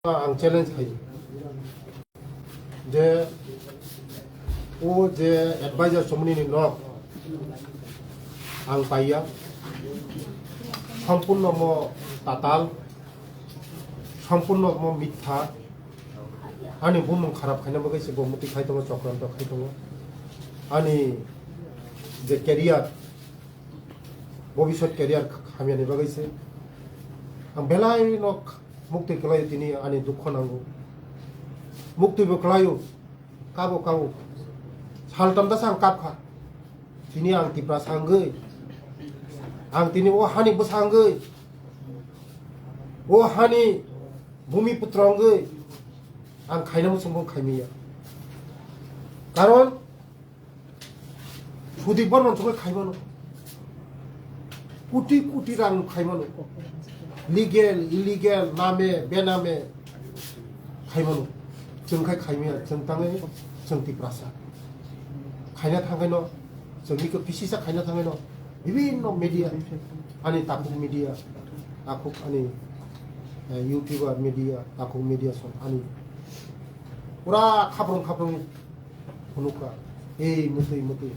आं चैलेंज खायो जे ओ जे एडवाइजर समूहनि नक आं पाइया सम्पूर्ण म ताताल सम्पूर्ण म मिथ्या आंनि बुहुम खाराब खायना बगैसे बहुमति खाय दङ चक्रान्त खाय दङ आंनि जे केरियार भबिष्यत केरियार खामियानि बगैसे आं बेलाय नक मुक्ति कलायो दिनै आंनि दुख नांगौ मुक्तिबो कलायो काबो काबो सालतामदासो आं काबखा दिनै आं तिप्रा सांगै आं दिनै ओ हानि बसांगै ओ हानि भूमिपुत्रंगै आं खायनामो संबो खायमिया कारण सुदीप बर्मन संगै खायमानो कोटी कोटी रां खायमानो लिगेल इलिगेल नामे बेनामे खायमानो जोंखाय खायमिया जों ताङै जों तिप्रासा खायना थांगाय न जोंनिखौ पिसिसा खायना थांगाय न विभिन्न मीडिया आंनि ताकुक मीडिया आकुक आंनि यूट्यूबर मीडिया ताकुक मीडिया सम आंनि पुरा खाब्रं खाब्रं हुनुका ए मतै मतै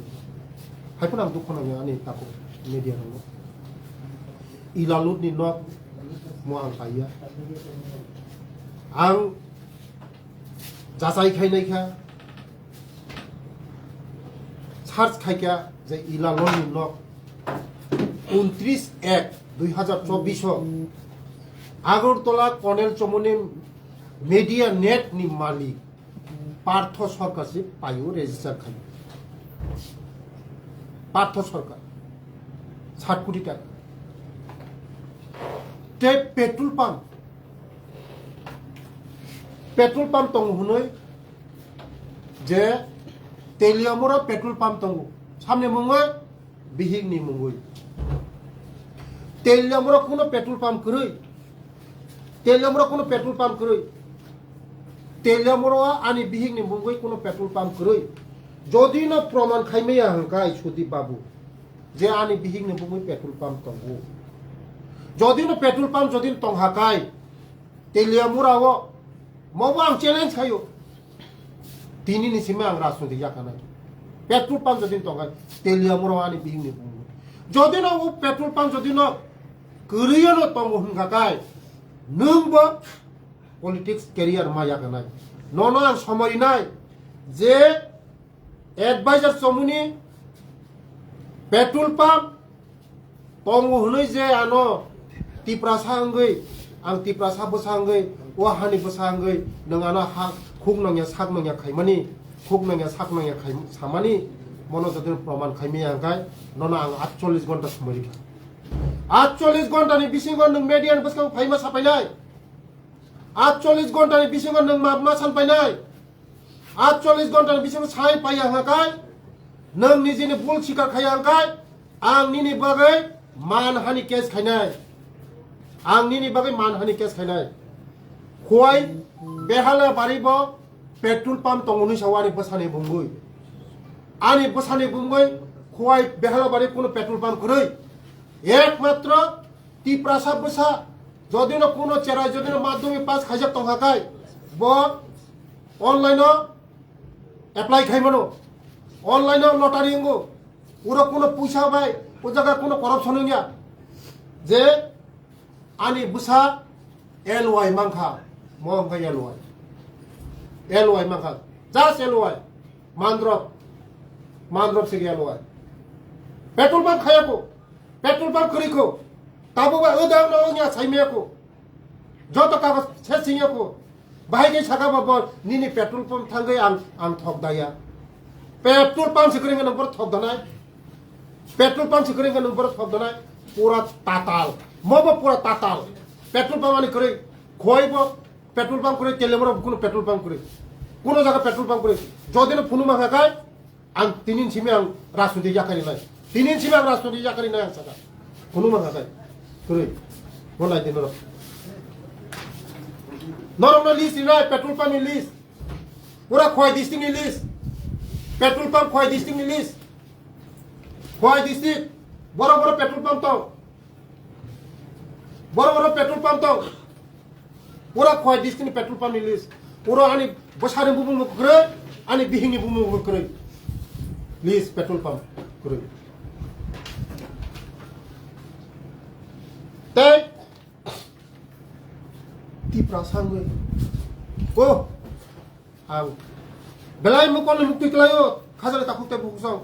हायफोर आं दुख नाङो आंनि ताकुक मीडिया दङ इलालुदनि नक म आं पाइया आं जाजाय खायनायखा सार्च खायखा जे इलालुदनि नक 29/1/2024 আগরতলা কর্নেল চমনি মিডিয়া নেট नि मालिक पार्थ सरकार से पायो रेजिस्टार खायो पार्थ सरकार 60 कोटी टाका ते पेट्रोल पंप दं हुनै जे तेलियामरा पेट्रोल पंप दं सामने मुङै बिहिगनि मुङै तेलियामरा कोनो पेट्रोल पंप करै तेलियामरा कोनो पेट्रोल पंप करै तेलियामरा आनि बिहिगनि मुङै कोनो पेट्रोल पंप करै जदि न प्रमाण खायमैया हंकाय सुदीप बाबू जे आनि बिहिगनि मुङै पेट्रोल पंप दं जदि न पेट्रोल पंप जदि तंहाकाय तेलियामराओ मबो आं चैलेंज खायो दिनैनि सिम आं राजनीति जाखानाय पेट्रोल पंप जदि तंहाय तेलियामरा आनि बिहिगनि मुङै जदि न वो पेट्रोल पंप जदि न करियनो तंग हंकाय नोंबो पलिटिक्स केरियार मा जाखानाय ननो आं समयनाय जे एडवाइजर समूहनि पेट्रोल पंप तंग हुनै जे आनो तिप्रासा हंगै आं तिप्रासा बसांगै ओ हानि बसांगै नोंगानो हा खुक नंया साक नंया खायमानि खुक नंया साक नंया खाय सामानि मनो जदि प्रमाण खायमिया हंकाय ननो आं 48 घंटा समय 48 घंटानि बिसिङाव नों मेडियानि बसखौ फाइमा साफायनाय 48 घंटानि बिसिङाव नों मा सानफायनाय 48 घंटानि बिसिङाव साय पाया हंकाय नों निजेनि बुल सिकार खाया हंकाय आं निनि बागै मानहानि केस खायनाय आं निनि बागै मानहानि केस खायनाय खय बेहाला बारिबो पेट्रोल पंप दंनि सावारि बसानि बुंगै आनि बसानि बुंगै खय बेहाला बारि कोनो पेट्रोल पंप करै एकमात्र तिप्रासा बसा जदि न कोनो चेरा जदि न माध्यमिक पास खायजाक तंहाकाय ब ऑनलाइन एप्लाई खायमानो ऑनलाइन लटारि हंगो पुरो कोनो पैसा बाय ओ जगह कोनो करप्शन हंगिया जे आनि बसा एलवाय मांखा म हमका एलवाय मांखा जास्ट एलवाय मानद्रप से एलवाय पेट्रोल पंप खायाको पेट्रोल पंप करिको ताबुबा उदाव नङिया साइमेको जत कागज छेसिङको बाहायकै साकाबा निनि पेट्रोल पंप थांगै आं थकदाया पेट्रोल पंप से करेंगे नंबर थकदनाय पेट्रोल पंप से करेंगे नंबर थकदनाय पूरा ताताल मबो पूरा ताताल पेट्रोल पंप आनि करे खयबो पेट्रोल पंप करे तेलेमरो कोनो पेट्रोल पंप करे कोनो जगह पेट्रोल पंप करे जदिनो फुनु मागाकाय आं तिनिन सिमे आं राजनीति जाखारि नाय तिनिन सिमे आं राजनीति जाखारि नाय आं साका फुनु मागाकाय करे मलाई दिन नरमनो लिस्ट राय पेट्रोल पंप नि लिस्ट पूरा खय डिस्ट्रिक्ट नि लिस्ट पेट्रोल पंप खय डिस्ट्रिक्ट नि लिस्ट खय डिस्ट्रिक्ट बड़ बड़ पेट्रोल पंप तो बड़ बड़ पेट्रोल पंप तो ora khoi distini petrol pump ni list ora ani bosari bumung kre ani bihini bumung kre list petrol pump kre te ti prasangwe oh ang belai mukon mukti klayo khazale takuk te bukusang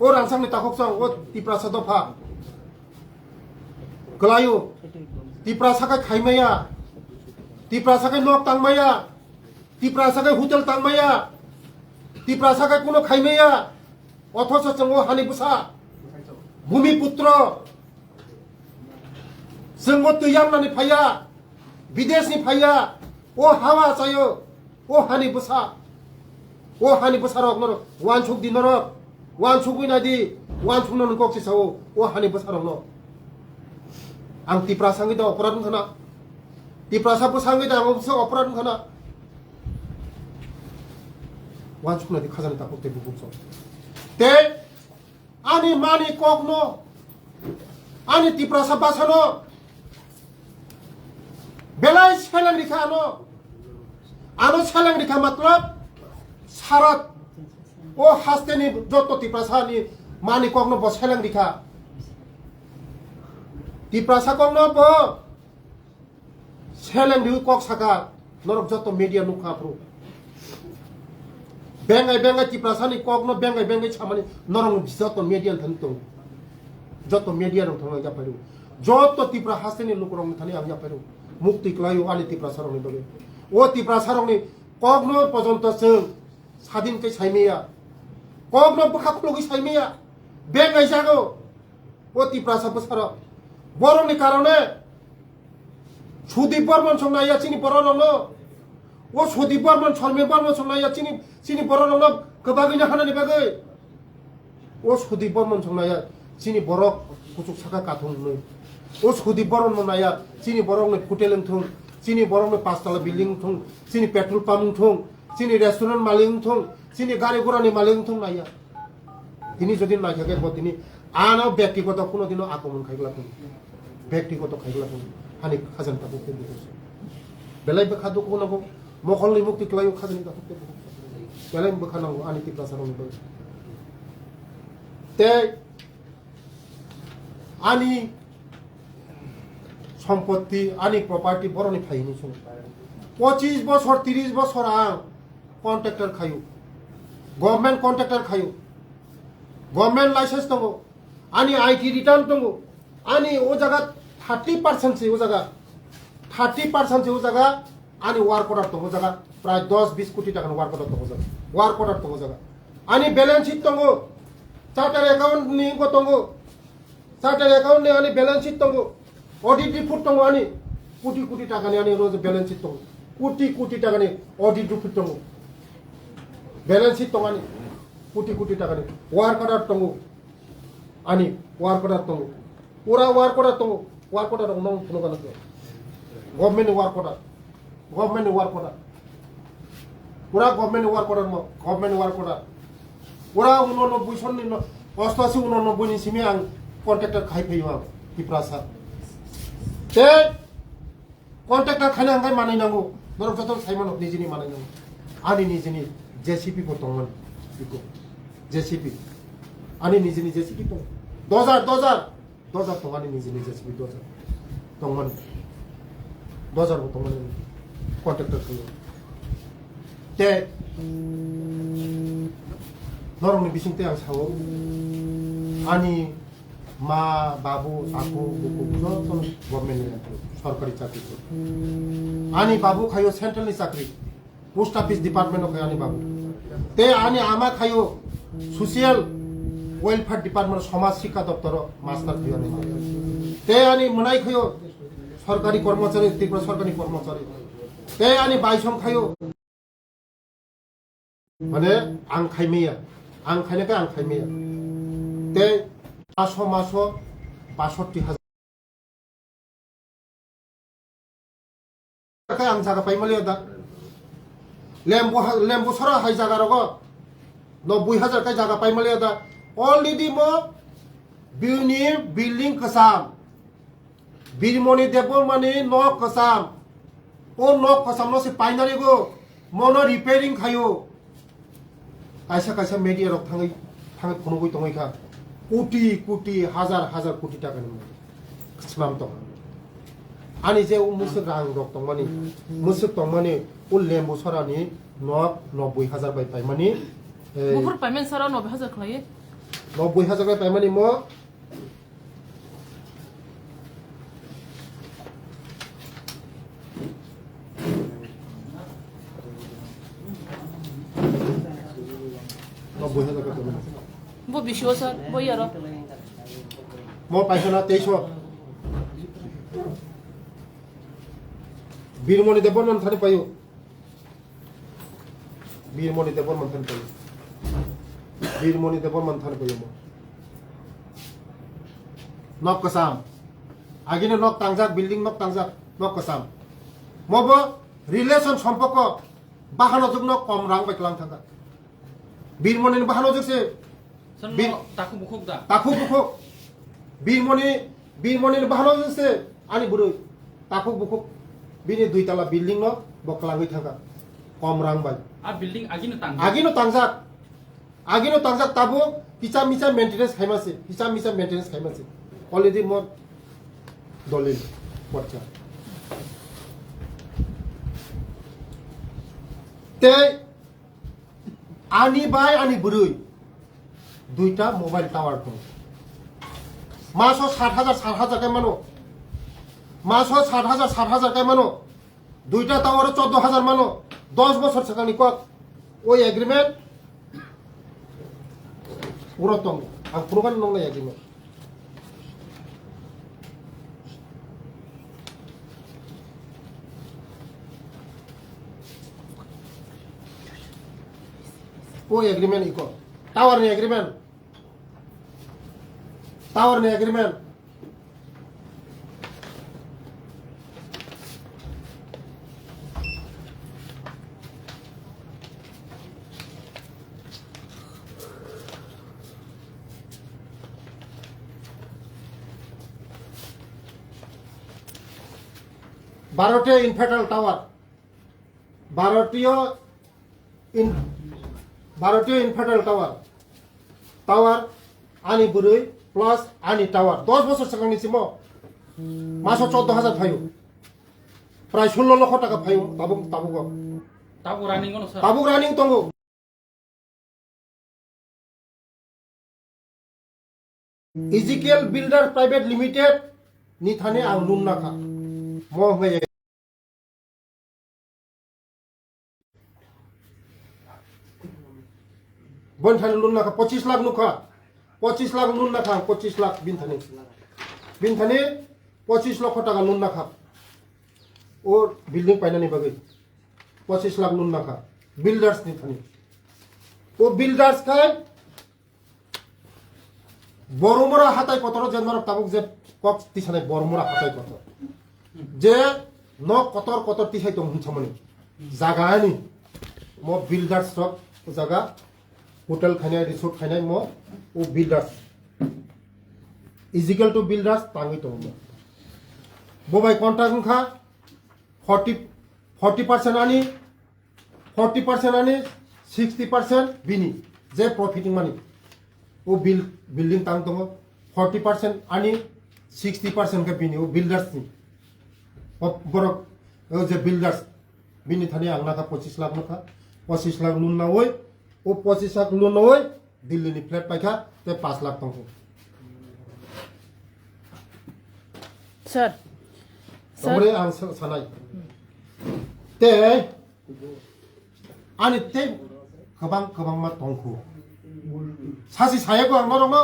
or ansang ni takuk sang o ti prasado pha klayo ti prasaka khaimaya ti prasaka nok tangmaya ti prasaka hotel tangmaya ti prasaka kuno khaimaya অথচ जोंङो हानि बुसा भूमिपुत्र जोंङो तैयारनानै फाया विदेशनि फाया ओ हावा जायो ओ हानि बुसा रक नर वान सुक दिन रक वान सुकुइनादि वान सुकनो नकसि सावो ओ हानि बुसा रक न आं तिप्रा सांगिदा अपराध खना तिप्रा साबो सांगिदा आं बुसा अपराध खना वान सुकनादि खाजानि ताकते बुबुसो te ani mani kokno ani tipra sabasano belai selang dikha ano selang dikha matlab sarat o hasteni joto tipra sani mani kokno bo selang dikha tipra sa kokno bo selang di kok saka norok joto media nukha pro bengai tiprasani kokno bengai chamani norong joto media thantung joto media rong thang ja paru joto tipra haseni lukurong thani ang ja paru mukti klayo ani tipra sarong ni doge o tipra sarong ni kokno pojonto seng sadin ke saimiya kokno bkhaklogi saimiya bengai jago o tipra sabasara borong ni karone sudip bormon songnaya chini borong o sudip bormon cholme bormon songnaya chini borok kebagainya hanani bagai o sudip bormon songnaya chini borok kucuk saka kathung noi o sudip bormon songnaya chini borok ne hotel thung chini borok ne 5 tala building thung chini petrol pump thung chini restaurant maling thung chini gari gora ni maling thung naya tini jodi na থাকে তিনি আনা ব্যক্তিগত কোনোদিনও আক্রমণ খাইগলা তুমি ব্যক্তিগত খাইগলা তুমি হানি খাজান তাকে দিছে বেলাইবে খাদু কোন নব মখলনি মুক্তি ক্লাইও খাজানি তাকে বেলাই বখানাंगौ আনি তিপ্রা সারং তে আনি সম্পত্তি আনি প্রপার্টি বড়নি ফাইনি সং 25 বছর 30 বছর আং কন্ট্রাক্টর খায়ু গভর্নমেন্ট কন্ট্রাক্টর খায়ু गवर्नमेंट लाइसेंस दंग आनी आईटी रिटर्न दंग आनी ओ जगह 30% से ओ जगह 30% से ओ जगह आनी वर्क ऑर्डर दंग जगह प्राय 10-20 कोटी टाका वर्क ऑर्डर दंग जगह वर्क ऑर्डर दंग जगह आनी बैलेंस शीट दंग चार्टर अकाउंट नि को दंग चार्टर अकाउंट नि आनी बैलेंस शीट दंग ऑडिट रिपोर्ट दंग आनी कोटी टाका नि आनी रोज बैलेंस शीट दंग कोटी टाका नि ऑडिट रिपोर्ट दंग बैलेंस शीट दंग आनी कोटी टाका नि वर्क ऑर्डर दंग आनी वर्क ऑर्डर दंग पूरा वर्क ऑर्डर नों फुनगान गवर्नमेंट वर्क ऑर्डर पूरा गवर्नमेंट वर्क ऑर्डर पूरा 89 सननि 88-89 नि सिमे आं कन्ट्राक्टर खाइफैयो आं तिप्रासा ते कन्ट्राक्टर खाने आंगाय मानायनांगौ नरक जत साइमन निजिनि मानायनांगौ आनि निजिनि जेसीपी को दंमोन बिखौ जेसीपी आनि निजिनि जेसीपी दं 2000 टंगानि निजिनि जेसीपी 2000 दंमोन 2000 को दंमोन कन्ट्राक्टर खायो ते नरमनि बिसिंते आं सावो आनि मा बाबु आकु बुकु जत गभर्नमेन्ट सरकारी चाकरी आनि बाबु खायो सेंट्रलनि चाकरी पोस्ट ऑफिस डिपार्टमेंट खायो आनि बाबु ते आनि आमा खायो सोशल वेलफेयर डिपार्टमेंट समाज शिक्षा दप्तर मास्टर खायो आनि ते आनि मनाय खायो सरकारी कर्मचारी त्रिपुरा सरकारी कर्मचारी ते आनि बायसं खायो माने आं खाइमेया आं खाइनायखाय आं खाइमेया ते मासो 62,000 आं जागा पाइमालिया दा लेम्बु सरा हाय जागा रगो 90,000 का जागा पाइमालिया दा ऑलरेडी मो बिनि बिल्डिंग कसाम बिरमनि देबो माने न कसाम o nok pasam no se painari go mono repairing khayo kaisa media rok thangai phono goi tongai kha কোটি হাজার কোটি টাকা ni slam tong ani je o musuk rang rok tongmani musuk tongmani o lembu sarani nok 90000 bai paimani Bufur payment sara 90000 khlaye 90000 bai paimani mo Bo bisho sir bo yaro mo paisana 2300 birmoni debon man thani payo birmoni debon man thani payo birmoni debon man thani payo mo nok kasam agine nok tangjak building nok tangjak nok kasam mobo relation সম্পর্ক বাহানো জুগনো কম রাং বাইকলাং থাকা বীরমণির বাহানো জুগছে taku bukhok da তাকু বুকুক বীরমণির বাহানো জুগছে আনি বুড়ই তাকু বুকুক বিনি দুইতলা building ন বকলাঙ্গই থাকা কম রাং by a building আগিনো তাংজাক তাবো পিছা মিছা maintenance খাইমাছে already মোর দলিল পড়ছা তে আনি বাই আনি বুড়ই দুইটা মোবাইল টাওয়ার দং মাসো 60000 কে মানো মাসো 60000 কে মানো দুইটা টাওয়ার 14000 মানো 10 বছর সাকানি কক ওই এগ্রিমেন্ট পুরো তং আর পুরোগান নং না এগ্রিমেন্ট ওই এগ্রিমেন্ট ইকো টাওয়ার নি এগ্রিমেন্ট 12টি ইনফার্টাল টাওয়ার 12টি ইনফার্টাল টাওয়ার আনি বুড়ই প্লাস আনি টাওয়ার 10 বছর সাকানিসিম মাসো 14000 ফাইও প্রায় 16 লক্ষ টাকা ফাইও তাবুক রানিং তঙ্গো ইজিকেল বিল্ডার প্রাইভেট লিমিটেড নিথানে আং লুন নাখা mo hয়ে বন থানে লুন নাখা 25 লাখ নুখা 25 লাখ লুন নাখা 25 লাখ বিনথানে 25 লক্ষ টাকা লুন নাখা ও বিল্ডিং পাইনানি বাগৈ 25 লাখ লুন নাখা বিল্ডার্স নিথানে ও বিল্ডার্স খাই বড়মরা হাতাই কতর জেনমার তাবুক যে কক তিসানে বড়মরা হাতাই কত যে ন কতর তিসাই তো হুনছমনি জাগানি মো বিল্ডার্স রক জায়গা হোটেল খাইনাই রিসোর্ট খাইনাই মো ও বিল্ডার্স ইজিক্যাল টু বিল্ডার্স তাঙ্গি তো ববাই কন্ট্রাক্ট খা 40% আনি 60% বিনি যে প্রফিটিং মানি ও বিল্ডিং তাং দङ 40% আনি 60% के बिनी वो बिल्डर्स नि बरक जे बिल्डर्स बिनी थाने आंगना का 25 लाख नखा 25 लाख लुन ना होय ओ 25 लाख लुन ना होय दिल्ली नि फ्लैट पाइखा ते 5 लाख तंग सर हमरे आं सानाय ते आनि ते गोबां मा तंखौ 사실 사회고 안 말하면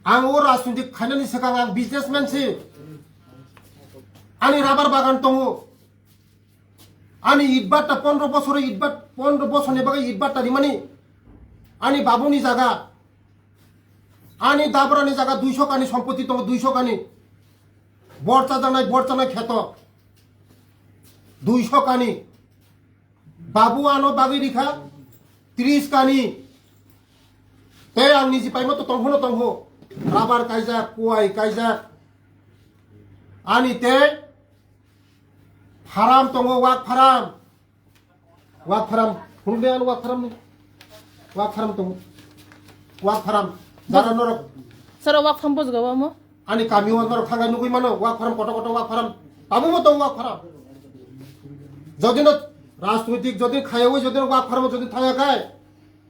오 라순디 가년이 세강한 비즈니스맨시 아니 라bar 바간 동우 아니 이밭다 15বছরে 이밭 15বছরে বাগে 이밭다 리마니 아니 바보니 জায়গা 아니 다브라니 জায়গা 200 কানি সম্পত্তি তো 200 কানি বড়চানাই ক্ষেত 200 কানি बाबू आनो बागी रिखा 30 कानी ते आं निजि पाइमो तो तंहो राबार काइजा कुआई काइजा आनी ते Haram tongo wak haram. Wak haram. Hundean wak haram ni. Wak haram tongo. Wak haram. Zara norok. Sir, wak from Bos gawa mo? Ani kami wan norok thangai nugui mano. Wak haram koto wak haram. Tamu mo tongo wak haram. Jodi no রাজনৈতিক যদি খাইও যদি walk farm যদি থাকা খায়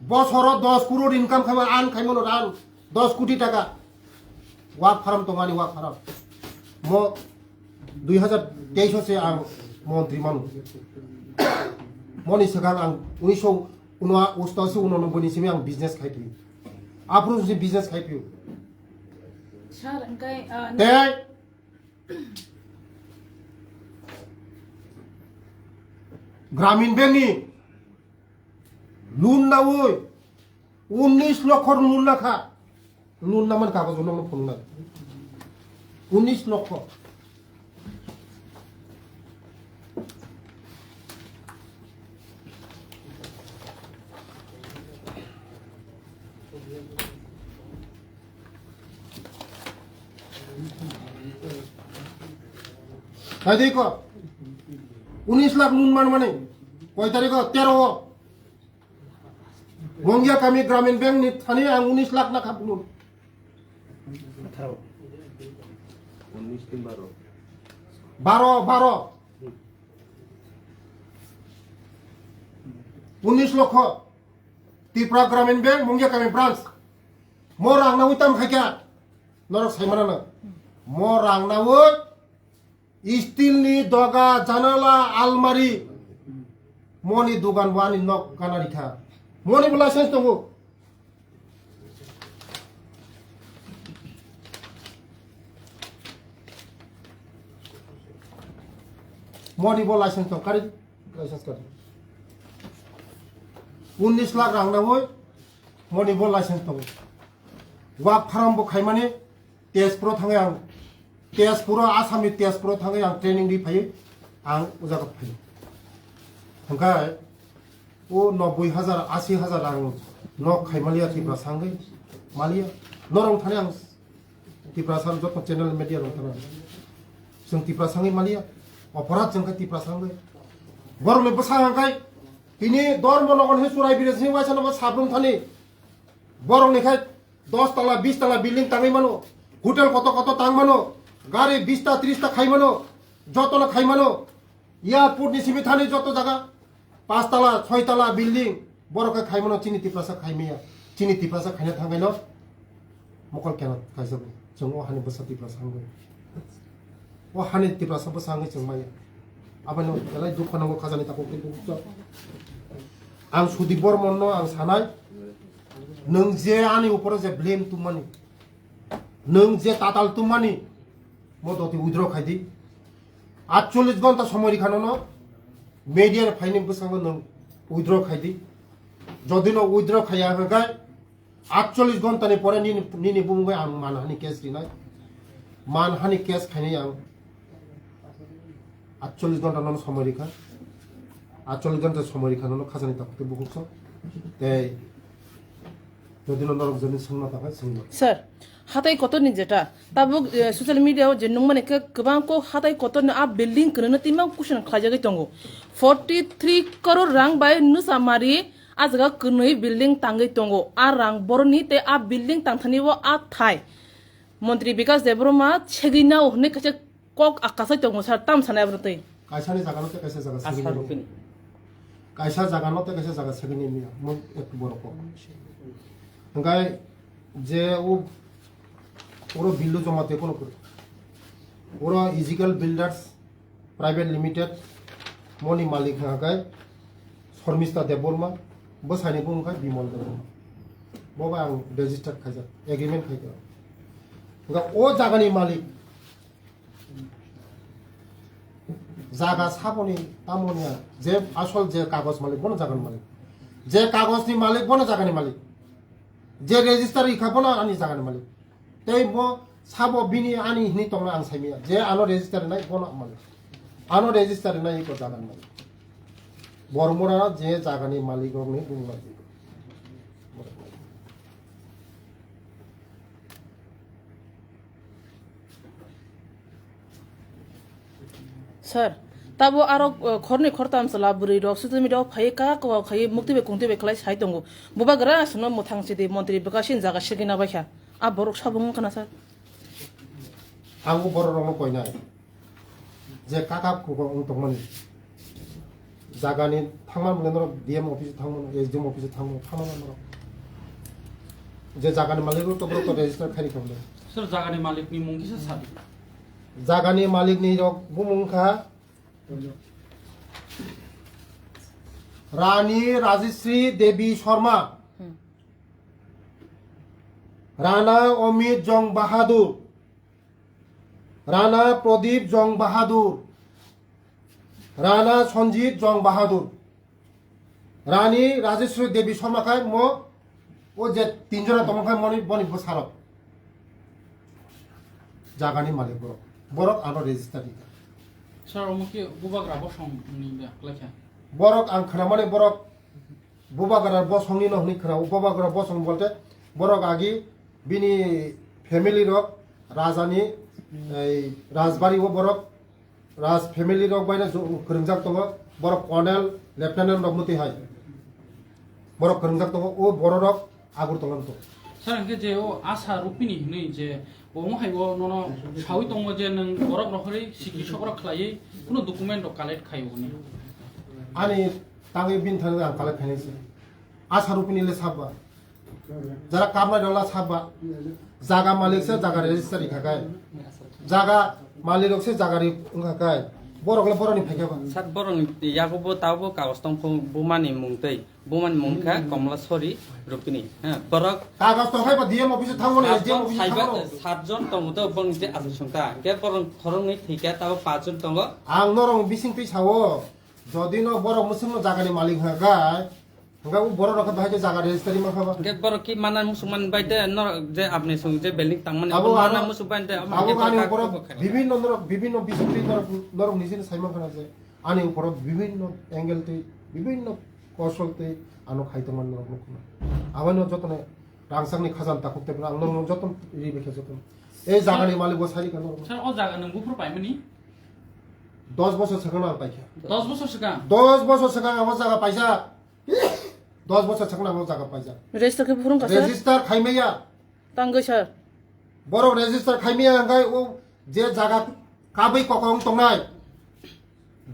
বছর 10 কোটি income খাইবা আন খাইমন রান 10 কোটি টাকা ওয়াক ফার্ম তো মানি ওয়াক ফার্ম মো 2023 হচ্ছে আং মন্ত্রী মানু মনি সগাং আং 1989 নিসিমে আং বিজনেস খাইপি আপনি যদি বিজনেস খাইপি Sir, engkai তে গ্রামীণ ব্যাংকনি লোন না ওই 19 লক্ষ লোন রাখা লোন নামান কাগজ নামান ফোন না 19 লক্ষ তাই দেখো 19 লাখ লোন মানে কয় তারিখ 13 মঙ্গিয়া কামি গ্রামীণ ব্যাংক নি থানি আং 19 লাখ না খাপ লোন 12 19 লক্ষ ত্রিপুরা গ্রামীণ ব্যাংক মঙ্গিয়া কামি ব্রাঞ্চ মোর আং না উইতাম খাইকা নরক সাইমানা না মোর আং না ওই স্টিলনি দগা জানালা আলমারি মনি দোকান ওয়ানি নক কানারিখা মনি বলা লাইসেন্স দङ মনি বল লাইসেন্স দङ কারি লাইসেন্স কারি 19 লাখ রাং নাवै মনি বল লাইসেন্স দङ ওয়াক ফার্ম বो खायमाने तेजपुराव थाङो आं तेजपुराव आसामनि तेजपुराव थाङो आं ट्रेनिं दि फायो आं उजागा फायो ओंखाय ओ 90,000 80,000 आं न खायमालिया तिप्रा सांगै मालिया नरं थाने आं तिप्रा सान जत चैनल मीडिया रं थाना जों तिप्रा सांगै मालिया अपराध जोंखै तिप्रा सांगै गरले बसांगाय तिनि धर्म लगन हे सुराय बिरेजनि वाइसानबा साब्रुम थानि बरंनिखाय 10 तला 20 तला बिल्डिं ताङै मानो होटेल कत ताङ मानो गाड़ी 20 टा 30 टा खाइ मानो जतन खाइ मानो एयरपोर्ट नि सिमि थानि जत जागा 5 तला 6 तला बिल्डिं बरका खाइ मानो चिनि तिप्रासा खाइमिया चिनि तिप्रासा खाइना थांगायनो मकल केना खाइजोब जों अहानि बसा तिप्रासा हांगै अहानि तिप्रासा बसा हांगै जों माया आबानो एलाय दुख नांगौ खाजानि ताखौ बुक आं सुदीप बर्मन आं सानाय नों जे आंनि ऊपर जे ब्लेम तुमानि नों जे ताताल तुमानि मदति उइद्र खाइदि 48 घंटा समय रिखानो मीडिया फाइनि बसांगो नों उइद्र खाइदि जदि न उइद्र खाया हगाय 48 घंटानि परे निनि बुंगै आं मानहानि केस रिनाय मानहानि केस खाइनाय आं 48 घंटा न समय रिखा 48 घंटा समय रिखानो खाजानि ताखौ बुकुस ते जदि न नरक जनि संना थाखाय सोंनो Sir, hatai kotor ni jeta. Tabuk social media o jenung mane ke kebang ko hatai kotor ni a building kerana timang kushan khaja ke tongo. 43 crore rang bai nusamari azga kunui building tangai tongo. A rang borni te a building tangthani wo a thai. Montri Bikas Debroma chegina o ne kache kok akasa tongo sar tam sanai brotei. कायसानि जागानो ते कायसा जागा सेगिनि कायसा जागानो ते कायसा जागा सेगिनि मिया मन एक बरको ओंगाय जे ओ ओरो बिल्डु जमाते कोनो कर ओरो इजिकल बिल्डर्स प्राइवेट लिमिटेड मनि मालिक हागाय शर्मिष्ठा देबबर्मा बसानि बुंखाय बिमल देबबर्मा बबा आं रेजिस्टार खायजा एग्रीमेंट खायजा ओंगा ओ जागानि मालिक जागा साबनि तामनिया जे आसल जे कागज मालिक बन जागानि मालिक जे कागजनि मालिक बन जागानि मालिक जे रेजिस्टार इखा बन आनि जागानि मालिक तै मो साबो बिनि आनि हिनि तंना आं साइमिया जे आनो रेजिस्टार नाय बन मालिक आनो रेजिस्टार नाय इको जागानि मालिक बरमरा जे जागानि मालिक रंनि बुंला Sir, tabo aro khorni khortam sala buri rok social media phai ka ko khai mukti be kungti be khlai sai tongo buba gra suno muthang si de montri bakasin jaga shigina ba kha a borok sabung kana sar आंबो बर' रावनो कयनाय जे काकाब कुको तंगमोन जागानि थांमान मोननो DM office थांमोन SDM office थांमोन थांमान जे जागानि मालिक तो register खारि खालामदों सोर जागानि मालिकनि मुं किसा साबि जागानि मालिकनि बुमुंखा रानी राजश्री देवी शर्मा राणा अमित जंग बहादुर राणा प्रदीप जंग बहादुर राणा संजीत जंग बहादुर रानी राजेश्वरी देवी शर्मा का मो वो जे तीनजना तमखाय मनि बनि बसारक जागानि मालिक बरक आनो रेजिस्टार सोर मुखि बुबाग्रा बसंनि बे लाखा बरक आं खोनामाने बरक बुबाग्रा बसंनि न हनि खोना बुबाग्रा बसं बोलते बरक आगि बिनि फेमिलि रक राजानि राजबारी वो बरक राज फेमिलि रक बायना गोरोंजाक दङ बरक कर्नेल लेफ्टेनेन्ट रकमति हाय बरक गोरोंजाक दङ ओ बरक आगुर दङ सोर के जे ओ आशा रुपिनि नै जे ओमो हायबो ननो सावि दङ जे नों बरक रखरै सिकि सकरा खलायै कुनो डकुमेन्ट कालेक्ट खायौनि आनि तांगे बिन थांग आं कालेक्ट खायनोसै आशा रुपिनि ले साबा जरा कामना दला साबा जागा मालिक से जागा रेजिस्टार खाकाय जागा मालिक से जागा रि खाकाय बरकले बरनि फायखाबा सात बरं यागोबो तावबो कागज दंफो बुमानि मुंतै बुमानि मुंखा कमलासरी रुपिनि हा बरक कागज तो हायबा डीएम अफिस थांगोन एसडीएम अफिस थांगोन सातजन दंगो बंगते आसुसंका के बरं खरंनि थैका ताव पाँचजन दंग आं नरं बिसिं फैसावो जदि न बरक मुसुम जागानि मालिक हागाय हंगा बरक रखा बाहाय जागा रेजिस्टारि माखाबा के बरं की माना मुसुमान बायते न जे आपने सुं जे बिल्डिंग तांमान आबो माना मुसुबानते आबो आनि ऊपर विभिन्न बिसिं नरं निजिन साइमा खाना जे आनि ऊपर विभिन्न एंगल ते विभिन्न कौशल ते आनो खाइतमान नरं नखना आबानो जतने रांसांनि खाजान ताकुते आं नरं जतन रिबेखे जतन ए जागानि मालिक बसारि का नरं सोर ओ जागा नों गुफुर पाइमनि 10 বছর सिगां आं पाइखा 10 বছর सिगां 10 বছর सिगां आं जागा पाइसा 10 বছর सिगां आं जागा पाइसा register ke phurung ka sar registrar खाइमेया tangoi sar बरक रेजिस्टार खाइमेया हांगाय ओ जे जागा काबै ककं तंनाय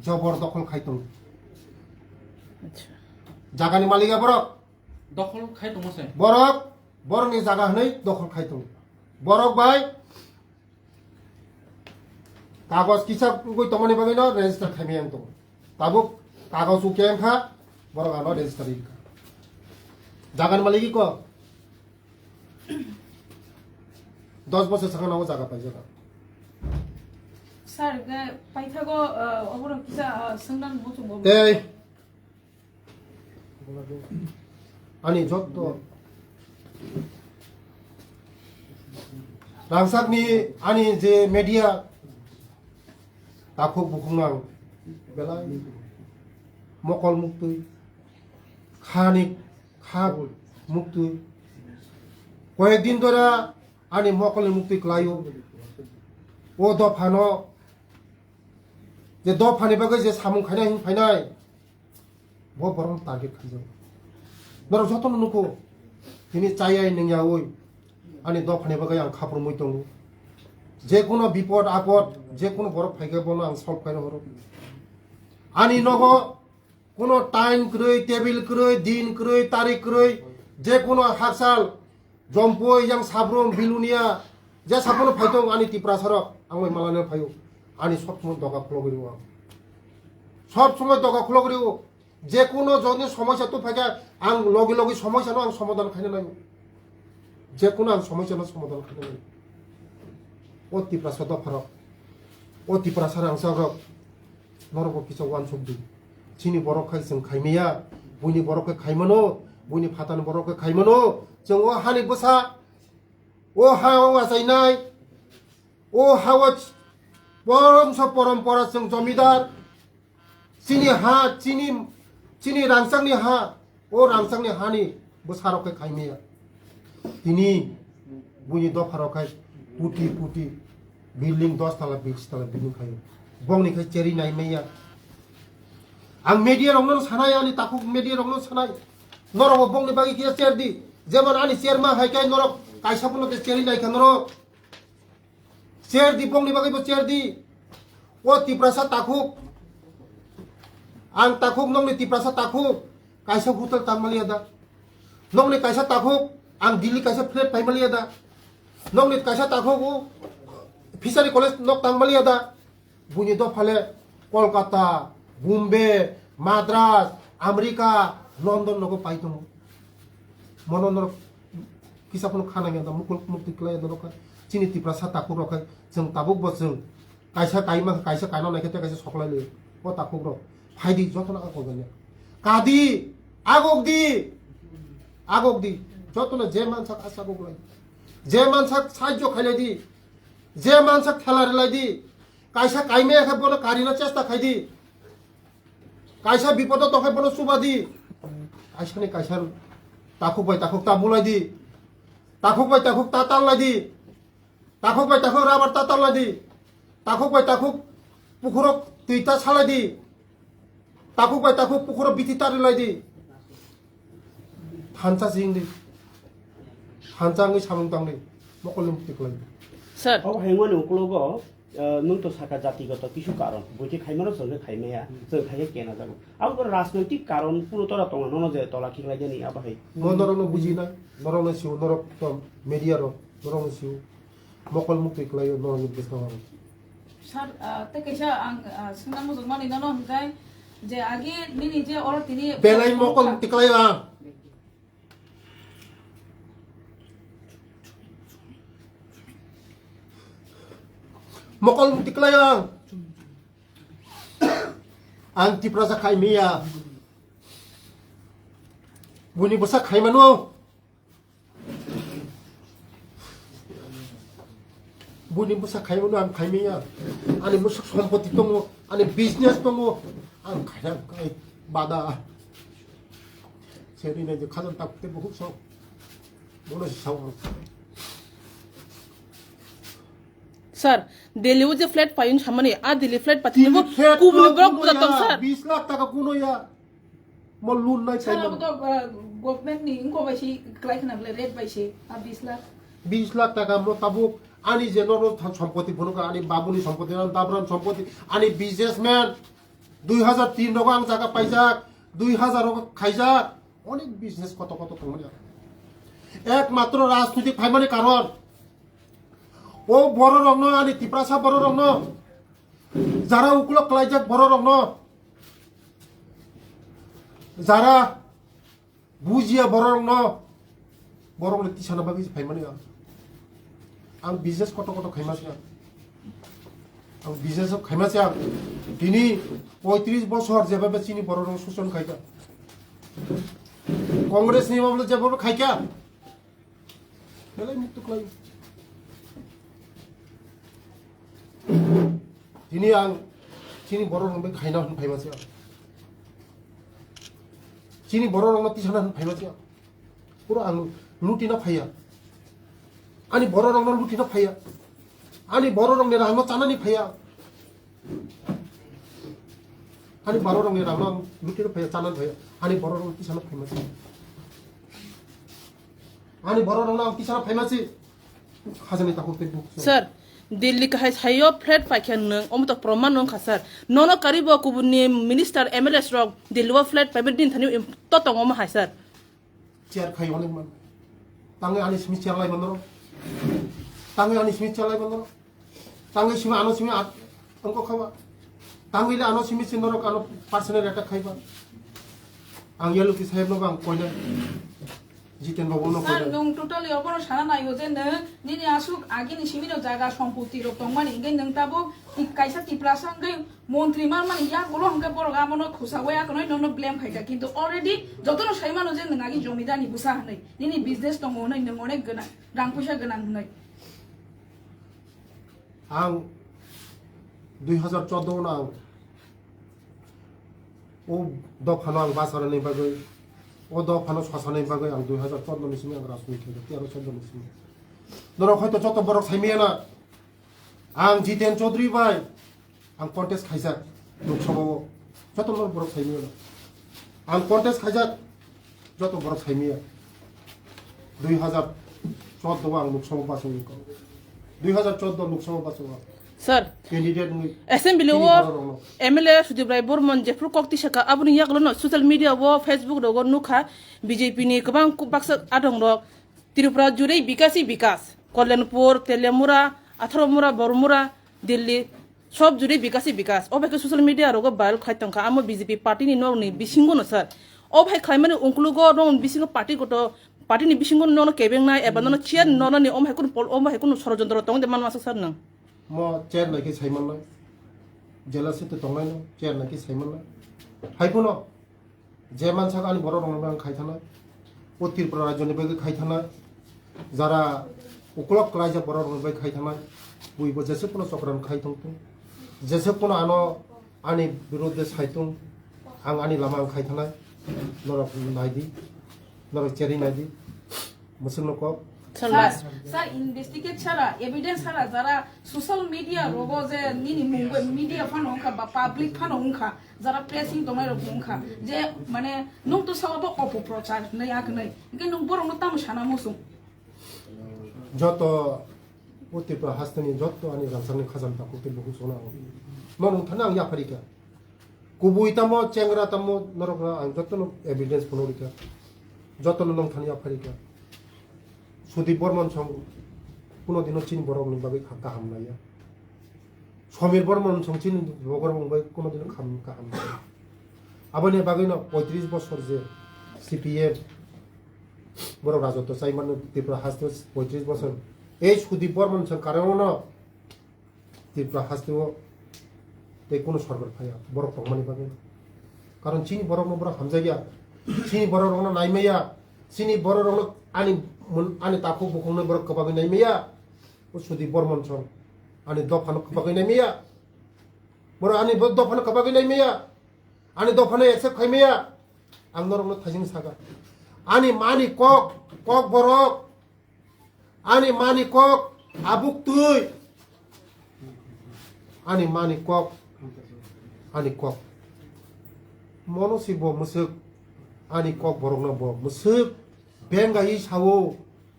जबर दखल खाइतं acha जागानि मालिका बरक दखल खाय दमसे बरकनि जागा हनै दखल खाइतं बरक बाय कागज किसा गय तमनि बागैनो रेजिस्टार खाइमेया दं ताबुक कागज उकेंखा बरक आनो रेजिस्टार इका जागानि मालिकी को 10 বছর सिगां नाव जागा पाइ जागा sar ga paithago oboro kisa sangdan butu এই 아니 저또 랑삭니 아니 제 메디아 다코 부콩랑 বেলা মকল মুক্তই খানিক খাগ মুক্তই কয়েকদিন ধরে আনি মকলের মুক্তি ক্লাইও ও দফানো যে দফানি বাগै যে সামুं খাইनाय हिं फायनाय ब बरं टार्गेट खाजों नर जतन नुको दिनै चायाय नोंयावै आनि दफानि बागै आं खाब्र मै दङ जे कोनो बिपद आपद जे कोनो बरफ फायगोबनो आं सल्भ खायनो हरो आनि नगो कोनो टाइम क्रৈ टेबिल क्रৈ दिन क्रৈ तारिख क्रৈ जे कोनो हाकसाल जम्पय yang साब्रम बिलुनिया जे साबनो फायदों आनि तिप्रा सरक आंमै मालानो फायो आनि सब समय दगा खुलगरिव सब समय दगा खुलगरिव जे कोनो जनि समस्या तो फायगा आं लगे लगे समस्यानो आं समाधान खायनो नायो जे कोनो आं समस्यानो समाधान खायनो नायो ओ तिप्रा सद फरक ओ तिप्रा सर आं सरक नरबो किसा वान सबदि चिनि बरक खाय जों खायमेया बुनि बरक खायमनो बुनि फातान बरक खायमनो जों ओ हानि बसा ओ हावा जायनाय ओ हावा परम्परा जों जमिदार चिनि हा चिनि रांसांनि हा ओ रांसांनि हानि बसारक खायमेया दिनि बुनि दफारखाय पुटी पुटी बिल्डिं 10 तला 20 तला बिल्डिं खायो बंनि खाय cherry नायमेया ang media rongno sanai ani takuk media rongno sanai norok bongni bagi kia chair di jemon ani chair ma hai kai norok kaisa puno te chair nai kan norok chair di bongni bagi bo chair di o tiprasa takuk ang takuk nongni tiprasa takuk kaisa hotel tamali ada nongni kaisa takuk ang dili kaisa flat paimali ada nongni kaisa takuk o fishery college nok tamali ada bunyi do phale kolkata Bombay, Madras, Amerika, London nogo paitong mono no kisa puno khana ngada mukul mukti klay no ka chini tipra sa takuk ro ka jeng tabuk bo jeng kaisa kaima kaisa kaino nai kete kaisa soklai le o takuk ro phaidi jotona ka kogane kadi agok di jotona je mansak asa goglai je mansak sajjo khaile di je mansak khelare lai di kaisa kaime ka bono karina chesta khai di kaisa bipodo tokai bono subadi kaisa ni kaisa takuk bai takuk tabulai di takuk bai takuk tatal lai di takuk bai takuk rabar tatal lai di takuk bai takuk pukurok tuita salai di takuk bai takuk pukurok biti tari lai di hanca sing di hanca ngi samung tang di mokolim tiklai sir 행원의 옥로고 নংতো সাকা জাতিগত কিছু কারণ বুঝে খাইমানো সঙ্গে খাইমেয়া जों খাইয়ে কেনা যাব আবার রাজনৈতিক কারণ পুরোতরা তং নন যে তলা খিলাই জানি আবাই নরনো বুঝিনাই নরনো সিউ নরক মিডিয়ার নরনো সিউ মকল মুক্তি ক্লাই নরনো বিস্তার স্যার তে কেসা আং সুনাম মুজমানি নন হমজাই যে আগে নিনি যে অর তিনি বেলাই মকল মুক্তি ক্লাই আ mokol tiklayang ang tiprasa kaimia buni bosa kaimano buni bosa kaimano ang kaimia ani musak sompoti tongo ani business tongo ang kaya kai bada serina je khadan takte buhuk so bono saw sir দিল্লিও যে flat পাইন সামনে আর Delhi flat পাতিনি কুবনি block বুঝাতাম sir 20 lakh টাকা কোন ইয়া মলুন নাই স্যার চাই আবো তো গভর্নমেন্ট নি ইনকো বাইছি ক্লাই খানাবলে রেট বাইছি আর 20 লাখ 20 লাখ টাকা মো তাবুক আনি জেনর সম্পত্তি বনুকা আনি বাবুনি সম্পত্তি দাবরান সম্পত্তি আনি বিজনেসম্যান 2003 রকম আং জায়গা পাইজাক 2000 রকম খাইজাক অনেক বিজনেস কত কত কমনি একমাত্র রাজনৈতিক ফাইমানি কারণ ও বড় রং আনি তিপ্রাসা বড় রং যারা উকুলো ক্লাইজাক বড় রং যারা বুঝিয়া বড় রং বড় রং তিসানা বাকি ফাইমানি आं बिजनेस कत कत खाइमासे आं बिजनेस खाइमासे आं दिनै 35 बছर जेबाबे चिनि बर रं शोषण खाइका कांग्रेस नि माबले जेबाबे खाइका बेलाय मुक्त खाइ दिनै आं चिनि बर रं बे खाइना होन फाइमासे चिनि बर रं तिसाना होन फाइमासे पुरा आं लुटिना फाइया 아니 버러렁 루티나 파야 아니 버러렁 내라 한번 짜나니 파야 아니 버러렁 내라 한번 루티나 파야 짜난 파야 아니 버러렁 티사나 파이마지 아니 버러렁 나 티사나 파이마지 하자니 딱 그때 স্যার দিল্লি কাহাই সাইও ফ্ল্যাট পাইখান নং অমত প্রমাণ নং খাসার নন Karib কুবুনি minister MLS rock দিল্লিও flat পাইবে দিন থানি তো তংম হাই স্যার চেয়ার খাই অনেক মান তাঙ্গে আনি সিমি চেয়ার লাই বন্ধ 당에 아니 심이 잘라이 번노 당에 심이 안 오시면 엉거 খাওয়া 당에 안 오시면 진노로 가노 파르소널 어택 খাইবা আং ইয়ালুকি সাহেব নবাং কইলে জিতেন বাবু ন স্যার কইলে নং টোটালি অপর সারা নাই ও যে ন নিনি আসুক আগিনি সিমিনো জায়গা সম্পত্তি রক তংমানি ইগে নং তাবো কাইসা টিপ্রাসাঙ্গে মন্ত্রী মারমানি ইয়া গুলো হংকে বড় গামনো খুসাওয়া কনই নন ব্লেম ফাইকা কিন্তু অলরেডি যতন সাইমানো যে নং আগি জমিদানি বুসা হনাই নিনি বিজনেস দङ নই নং অনেক গোনা রাং পয়সা গোনাं হনাই आं 2014 नाव ओ दफानो आं बासारनि बागै ओ दफानो सासानि बागै आं 2014 निसिम आं राजनीति 13-14 निसिम नर हयतो जत बरक साइमियाना आं जितेन चौधरी बाय आं कन्टेस्ट खाइसा लोकसभायाव যত নর বড় খাইমিয়া না আং কন্টেস্ট খাইজাক যত বড় খাইমিয়া 2014 আং লোকসভা বাসনি 2014 লোকসভা বাসনি Sir, candidate assembly wo MLA Sudibrai Bormon Jeffru Kokti Shaka Abuni Yaglono social media wo Facebook do nukha BJP ni kabang baksa adong ro Tripura jurei bikasi bikas Kollenpur Telemura Atharomura Bormura Delhi সব জুড়ে বিকাশই বিকাশ ও ভাইকে social media রোগ বাইল খাইতংখা আমো BJP party নি নং নি বিসিঙ্গো ন sir ও ভাই খাইমানে উনকুলুগো নং বিসিঙ্গো পার্টি গটো পার্টি নি বিসিঙ্গো নন কেবেং নাই এবা নন চিয়ার নন নি ও ভাই কোন ও ভাই কোন ষড়যন্ত্র তং দে মান মাসক স্যার নং म चेयर नाকি সাইমান না জেলা সিতে তংলাই না চেয়ার নাকি সাইমান না হাইপুনো যে মানসাক আনি বড় রং খাইথানা উত্তর ত্রিপুরা রাজ্যনি বাগে খাইথানা যারা উকলক রাজ্য বড় রং বাগে খাইথানা বুইবো যেসে কোনো চক্রান খাইতংতং যেসে কোনো আনো আনি বিরুদ্ধে সাইতং আং আনি লামা খাইথানা নরক নাইদি নরক চেরি নাইদি মুসলিম নক স্যার ইনভেস্টিগেট ছাড়া এভিডেন্স ছাড়া যারা সোশ্যাল মিডিয়া রোগ যে নিনি মিডিয়া ফানো হংখা বা পাবলিক ফানো হংখা যারা প্রেসিং তোমার হংখা যে মানে নং তো সব অপপ্রচার নাই আক নাই কিন্তু নং বড় তাম সানা মুসুম যত উত্তর হাসতানি যত আনি রামসাংনি খাজান তাকুতে বহু সোনা নন থানা আং ইয়াফারিকা কুবুই তামো চেংরা তামো নরক আং যত এভিডেন্স ফনোরিকা যত নং থানা ইয়াফারিকা সুদীপ বর্মন সং কোনোদিনও চিনি বরং বাকি কাহাম নাইয়া সমীর বর্মন সং চিনি বরং বাকি কোনোদিনও কাহাম নাইয়া আবার বাকি না 35 বছর যে সিপিএম বড় রাজত্ব চাই মানে ত্রিপুরা হাসতে 35 বছর এই সুদীপ বর্মন সং কারণ ত্রিপুরা হাসতেও এই কোনো সরকার ফাইয়া বড় প্রমাণী বাকি কারণ চিনি বড় বড় হামজা গিয়া চিনি বড় রং নাইমাইয়া চিনি বড় রং ani tapu bukungna borok kabagi nai meya usudi bormon song ani dofano kabagi nai meya boro ani dofano kabagi nai meya ani dofano accept khai meya ang norong thajing saga ani mani kok borok ani mani kok abuk tui ani mani kok mono sibo musuk ani kok borok na bo musuk benga hi sawo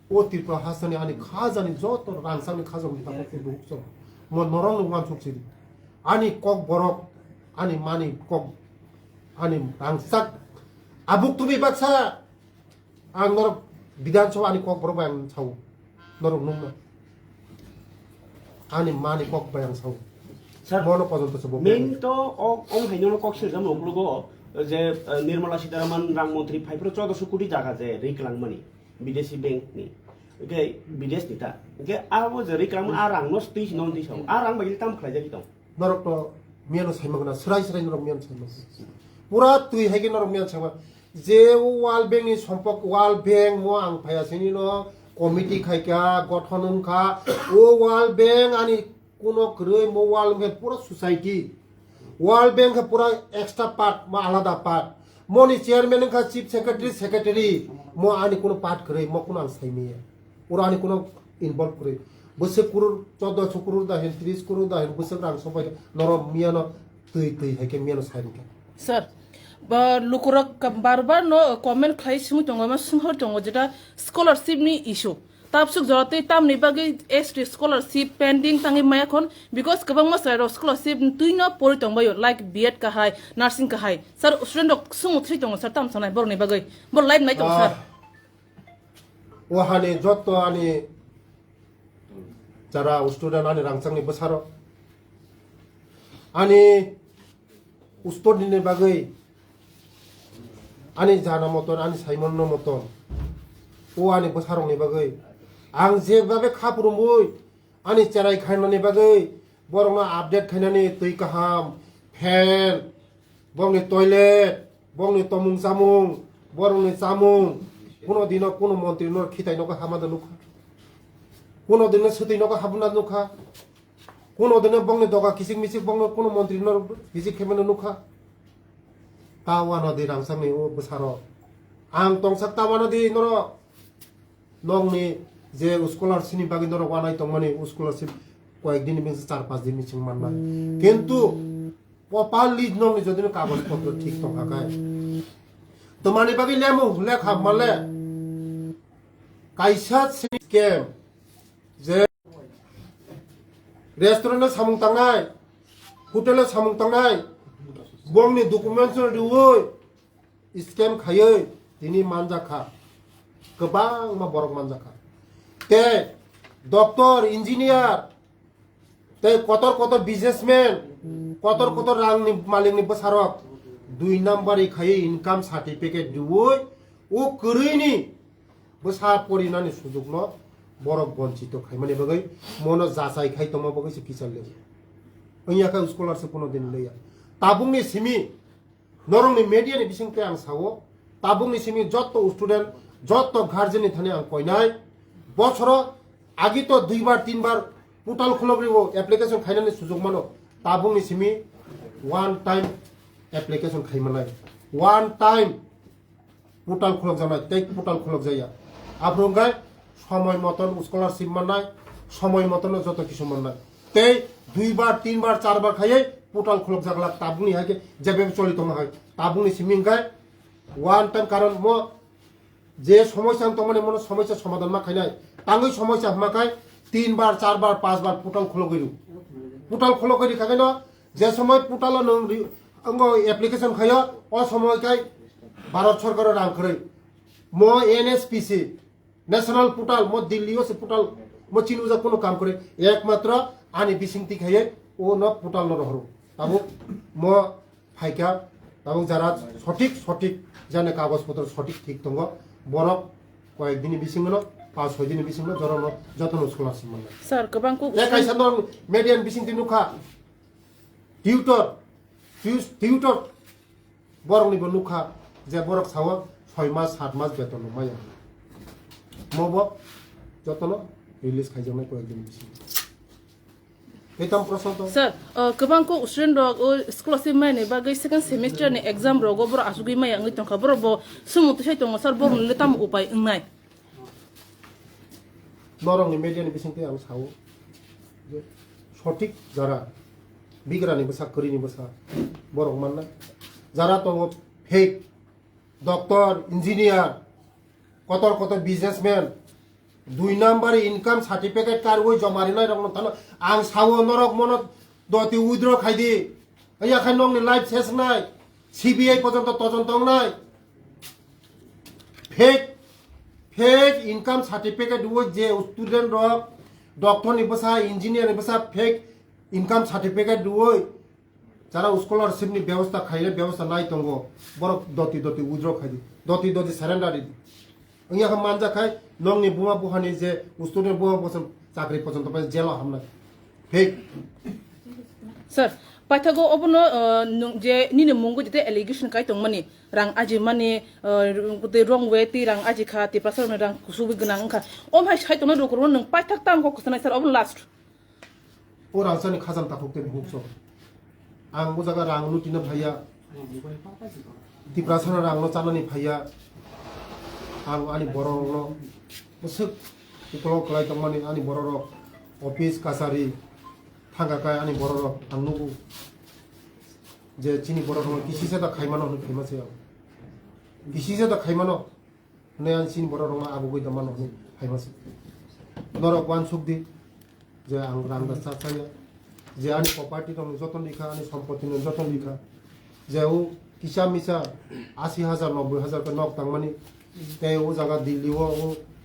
o tirpa hasani ani khazani joto rangsani khazam tapake bukso mo norong ngam chukchiri ani kok borok ani mani kok ani rangsak abuk tubi baksa ang norok bidanshawa ani kok borok bang sawo norok nungna ani mani kok bang sawo sir mono পর্যন্ত সব main তো অং হাইনো কক্সিল জাম ওগুলো যে নির্মলা সীতারামন রাংমন্ত্রী 1400 কোটি টাকা যে রিকলাংমানি বিদেশি bank নি গে বিদেশ নিতা গে আবো যে রিকলাং আর রাং নস তিস নন তিস আর রাং বাগি তাম খাই যাকি দं norok to miano saimagna srai norok mian saimag pura tui hegi norok mian saimag je wal bank ni sompok wal bank mo ang phaya sini no committee khaika gothonum kha o wal bank ani কোনো গ্রই মো ওয়াল bank পুরো society ওয়াল bank পুরো extra part মা আলাদা part মনি chairman কা chief secretary মো আনি কোনো part গ্রই মো কোনো আং সাইমিয়া ওরা আনি কোনো ইনভলভ করে বসে কুরুর 1400 কুরুর দা 30 কুরুর দা বসে রাং সবাই নরম মিয়ানো তুই হেকে মিয়ানো সাইরিকা স্যার লুকুরা বারবার নো কমেন্ট খাই সিমু দङ मा सुंहर दङ जेटा स्कलारशिप नि इशू तापसुक जरते ताम नि बागै एसटी स्कलारशिप पेंडिंग तांगि मायाखन बिकॉज गोबां मास्टार स्कलारशिप तुइनो परि दंबायो लाइक बीएड का हाय नार्सिंग का हाय सर स्टुडेंट सुमु थ्रि दङ सर ताम सानाय बरनि बागै बर लाइभ नाय दङ सर ওহানি যত আনি যারা স্টুডেন্ট আনি রাংসাংনি বসারো আনি উস্তুদিনে বাগৈ আনি জানা মতন আনি সাইমন মতন ও আনি বসারংনি বাগৈ आं जेबाबे खापुरुमुय आनि चेराय खायनानि बागै बरंना आपडेट खायनानि तै काहाम फेन बंनि टयलेट बंनि तमुं जामुं बरंनि जामुं कोनो दिन कोनो मन्त्रि नर खितायनोको हामादा नुखा कोनो दिन सतैनोको हाबुना नुखा कोनो दिन बंनि दगा किसिक मिसिक बंनि कोनो मन्त्रि नर बिजि खेमेनो नुखा तावाना दि रांसांनि ओ बसारो आं तंसाक तावाना दि नर नंनि যে স্কলারশিপ বাকি ধরো ওয়ানাই তো মানে স্কলারশিপ কয়েকদিন মিছে 4-5 দিন মিছে মাননা কিন্তু Popal lead no ni jodi no kagos potro thik tong hakai. To mani bagi lemo lekha male kaisa scam je restaurant samung tangai hotel samung tangai bong ni document duoi scam khayoi tini manja kha kebang ma borok manja kha te doctor engineer te kotor businessman kotor rang ni maling ni besarok 2 number khaye income certificate duoi o kurui ni besa porina ni sujug no borok bonchito khaimani bagai mono jasai khai toma bagai se kichal le onya ka scholarship kono din leya tabung ni simi norong ni media ni bising te ang sawo tabung ni simi jotto student jotto guardian ni thane ang koinai bochoro agi to 2 bar 3 bar portal khulogribo application khainani sujug mano tabung ni simi one time application khaimanai one time portal khulog janai tek portal khulog jaya apronggai সময় মতন scholarship মানায় সময় মতন যত কিছু মানায় তেই 2 বার 3 বার 4 বার খাইয়ে পোর্টাল খুলক জাগলা তাবুনি হাকে যেভাবে চলিত হয় তাবুনি সিমিংগায় ওয়ান টাইম কারণ ম যে সমস্যা তোমার মনে সমস্যা সমাধান মা খাইনাই তাঙ্গই সমস্যা মাকায় 3 বার 4 বার 5 বার পোর্টাল খুলো গইরু পোর্টাল খুলো গইরি খাইনো যে সময় পোর্টাল অঙ্গ অ্যাপ্লিকেশন খাইও ও সময়কাই ভারত সরকারের রাং করে ম এনএসপিসি ন্যাশনাল পোর্টাল মো দিল্লিও সে পোর্টাল মো চিনুজা কোনো কাম করে একমাত্র আনি বিসিংতি খাইয়ে ও ন পোর্টাল ন রহরো তাবো মো ফাইকা তাবো যারা সঠিক জানে কাগজপত্র সঠিক ঠিক দङ বরক কয়েকদিন বিসিংন 5-6 দিন বিসিংন জরন যতন স্কলারশিপ মানে স্যার কবাংকো কাইসা ন মিডিয়ান বিসিংতি নুখা টিউটর বরং নিব নুখা যে বরক সাও 6 মাস 7 মাস বেতন মায়া মব যতন রিলিজ খাইজামনাय কয়েকদিন বিসিং এতাম প্রশ্ন তো স্যার কবাংকো স্টুডেন্ট রগ ও স্কলারশিপ মাইনে বাগै second semester ni exam rogo bor asugui mai ang litong khabor bo sumutu sai tong sar bor letam upai ngai নরং মিডিয়ান বিসিংতে আং সাও যে সঠিক যারা বিগ্রানি বসা করিনি বসা বরং মাননা যারা তো ফেক ডক্টর ইঞ্জিনিয়ার কত বিজনেসম্যান 2 নাম্বার ইনকাম সার্টিফিকেট কার ওই জমারি নাই রকম তানো আং সাও নরক মনত দতি উইথড্র খাইদি আইয়া খাই নং লাইফ শেষ নাই সিবিআই পর্যন্ত তদন্ত নাই ফেক ইনকাম সার্টিফিকেট ওই যে স্টুডেন্ট রক ডক্টর নি বসা ইঞ্জিনিয়ার নি বসা ফেক ইনকাম সার্টিফিকেট ওই যারা স্কলারশিপ নি ব্যবস্থা খাইলে ব্যবস্থা নাই তঙ্গ বড় দতি উইথড্র খাইদি দতি সারেন্ডার দি ইয়া মানজা খাই নং নি বুমা বুহানি যে স্টুডেন্ট বুমা বসন চাকরি পর্যন্ত পাই জেল হামনা ফেক স্যার পাইথাগো অবনো যে নিনে মঙ্গো যেতে এলিগেশন কাই তং মানি রাং আজি মানি তে রং ওয়ে তি রাং আজি খা তি প্রাসার রাং কুসুবি গনাং খা ওম হাই সাই তং রকর নং পাইথাক তাম কো খসনাই স্যার অবন লাস্ট ও রাংসানি খাজান তাফুকতে বুকস आं वो जगह रांग लुटिनो भैया तिप्रासन रांग चालानि भैया आं आनि बर'नो मुसुक इकल कलाय तंमानि आनि बर'रो ऑफिस कासारि थांगाकाय आनि बर'रो आं नुगु जे चिनि बर'रो किसिसे दा खाइमानो होन खाइमासे किसिसे दा खाइमानो ने आं चिनि बर'रो आगु गय दमानो होन खाइमासे नरक वान सुखदि जे आं रांग दा सासाया যে আনি প্রপার্টি দং যতন লিখা আনি সম্পত্তি যতন লিখা যে ও কিসা মিসা 80,000 90,000 কে নক তাংমানি তে ও জায়গা দিল্লি ও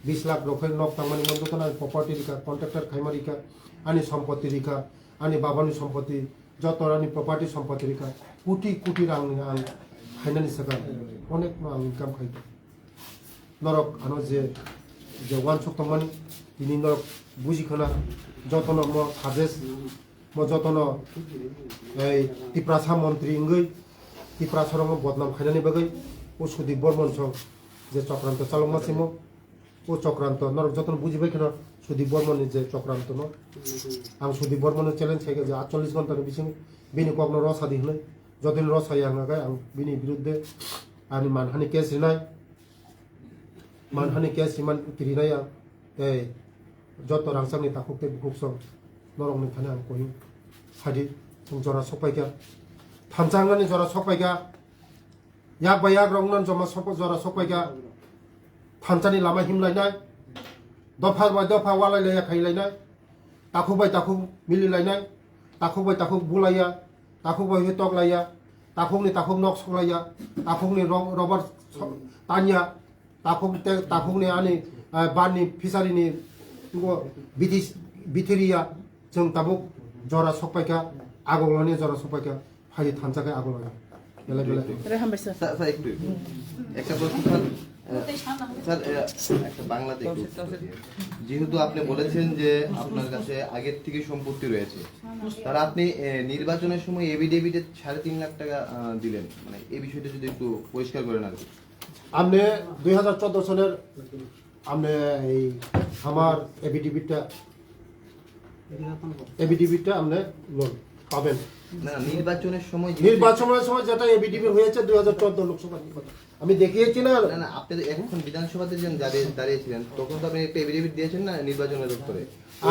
20 লাখ রকম নক তাংমানি মন্দো তো না প্রপার্টি লিখা কন্ট্রাক্টর খাইমারি কা আনি সম্পত্তি লিখা আনি বাবানি সম্পত্তি যত আনি প্রপার্টি সম্পত্তি লিখা কোটি রাং আং ফাইনালি সাকা অনেক আং ইনকাম খাই নরক আনো যে ওয়ান সক তাংমানি তিনি নরক বুঝিখানা যতন ম সাজেস্ট মজতন এই ত্রিপ্রাসা মন্ত্রী ইংগৈ ত্রিপ্রাসরম বদনাম খাইনানি বাগৈ ও সুদীপ বর্মন সং যে চক্রান্ত চালমাসিম ও চক্রান্ত নরক যতন বুঝিবাই কেন সুদীপ বর্মনের যে চক্রান্ত ন আং সুদীপ বর্মনের চ্যালেঞ্জ থাকে যে 48 ঘন্টার বিসিং বিনি কগ্ন রসাদি হলে যদিন রসাই আঙাগায় আং বিনি বিরুদ্ধে আনি মানহানি কেস রিমান কিরিনাই এই যত রাংসাংনি তাকুকতে বুকসং নরংनि थाने आं कहि हादि जरा सपायगा थामचांगनि जरा सपाइगा याक बा याक रंगनान जमा जरा सपाइगा थामचानि लामा हिमलायनाय दफा बाय दफा वालायलाया खायलायनाय ताखु बाय ताखु मिलिलायनाय ताखु बाय ताखु बुलाया ताखु बाय तकलाया ताखुनि ताखु नक संलाया ताखुनि रबर तानिया ताखुनि आनि बाननि फिसारिनि बिथिरिया जों ताबुक जरा सपाइगा आगलानि जरा सपाइगा फाय थामचाखै आगलाया बेलाय बेलाय রে হামবাইছে স্যার একটু একটা প্রশ্ন স্যার একটা বাংলাতে একটু উত্তর দিয়ে। যেহেতু আপনি বলেছেন যে আপনার কাছে আগের থেকে সম্পত্তি রয়েছে, তারা আপনি নির্বাচনের সময় এভিডেভিটে 3.5 লাখ টাকা দিলেন, মানে এই বিষয়টা যদি একটু পরিষ্কার করেন আর কি। আমনে 2014 সনের আমনে এই আমার এবিডিবিটা আমনে লোন পাবেন। না নির্বাচনের সময় নির্বাচনের সময় যেটা এবিডিবি হয়েছে 2014 লোকসভা নির্বাচন আমি দেখিয়েছি না। না না আপনি এখন বিধানসভাতে যে দাঁড়িয়েছিলেন তখন তো আপনি একটা এভিডেভিট দিয়েছেন না নির্বাচনের দপ্তরে।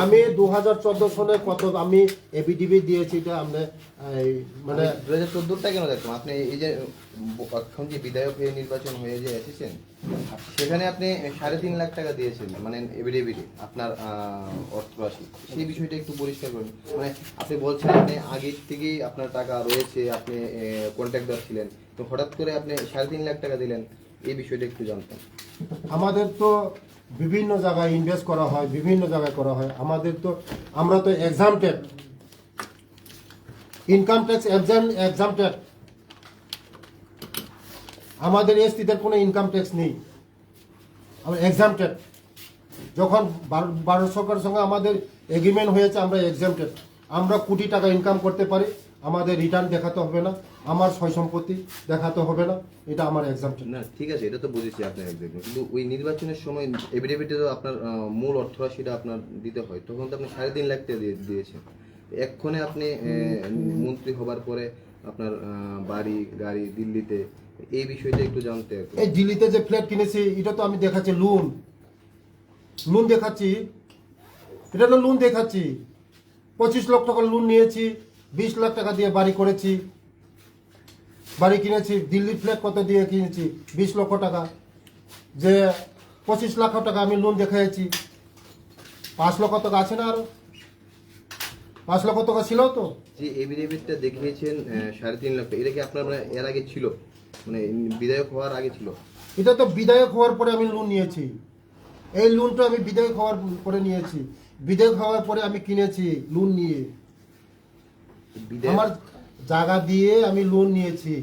আমি 2014 সনে কত আমি এবিডিবি দিয়েছি এটা আমনে মানে 2014টা কেন দেখলাম আপনি এই যে এখন যে বিধায়ক হয়ে নির্বাচন হয়ে যে এসেছেন সেখানে আপনি 3.5 লাখ টাকা দিয়েছেন মানে এভিডেভিটে আপনার অর্থরাশি, সেই বিষয়টা একটু পরিষ্কার করুন। মানে আপনি বলছেন আপনি আগে থেকেই আপনার টাকা রয়েছে, আপনি কন্ট্রাক্টর ছিলেন, তো হঠাৎ করে আপনি 3.5 লাখ টাকা দিলেন, এই বিষয়টা একটু জানতাম। আমাদের তো বিভিন্ন জায়গায় ইনভেস্ট করা হয়, বিভিন্ন জায়গায় করা হয়। আমাদের তো আমরা তো এক্সামটেড ইনকাম ট্যাক্স এক্সামটেড, আমাদের এসটিদের কোনো ইনকাম ট্যাক্স নেই, আমরা এক্সামটেড। যখন ভারত সরকারের সঙ্গে আমাদের এগ্রিমেন্ট হয়েছে আমরা এক্সামটেড, আমরা কোটি টাকা ইনকাম করতে পারি, আমাদের রিটার্ন দেখাতে হবে না, আমার সয় সম্পত্তি দেখাতে হবে না, এটা আমার এক্সামটেড। না ঠিক আছে, এটা তো বুঝেছি আপনার একদম, কিন্তু ওই নির্বাচনের সময় এভিডেভিটে তো আপনার মূল অর্থরাশিটা আপনার দিতে হয়, তখন তো আপনি 3.5 লাখ টাকা দিয়েছেন। এক্ষণে আপনি মন্ত্রী হবার পরে আপনার বাড়ি গাড়ি দিল্লিতে, এই বিষয়টা একটু জানতে। এই দিল্লিতে যে ফ্ল্যাট কিনেছি এটা তো আমি দেখাচ্ছি লোন দেখাচ্ছি, এটা তো লোন দেখাচ্ছি। 25 লাখ টাকা লোন নিয়েছি, 20 লাখ টাকা দিয়ে বাড়ি করেছি, বাড়ি কিনেছি। দিল্লির ফ্ল্যাট কত দিয়ে কিনেছি? 20 লক্ষ টাকা। যে 25 লাখ টাকা আমি লোন দেখাইছি, 5 লক্ষ টাকা আছে না, আরো 5 লক্ষ টাকা ছিল তো। যে এভিডেভিটটা দেখিয়েছেন 3.5 লাখ টাকা, এটা কি আপনার মানে এর আগে ছিল, মানে বিধায়ক হওয়ার আগে ছিল? এটা তো বিধায়ক হওয়ার পরে আমি লোন নিয়েছি, এই লোনটা আমি বিধায়ক হওয়ার পরে নিয়েছি। বিধায়ক হওয়ার পরে আমি কিনেছি লোন নিয়ে, আমার জায়গা দিয়ে আমি লোন নিয়েছি।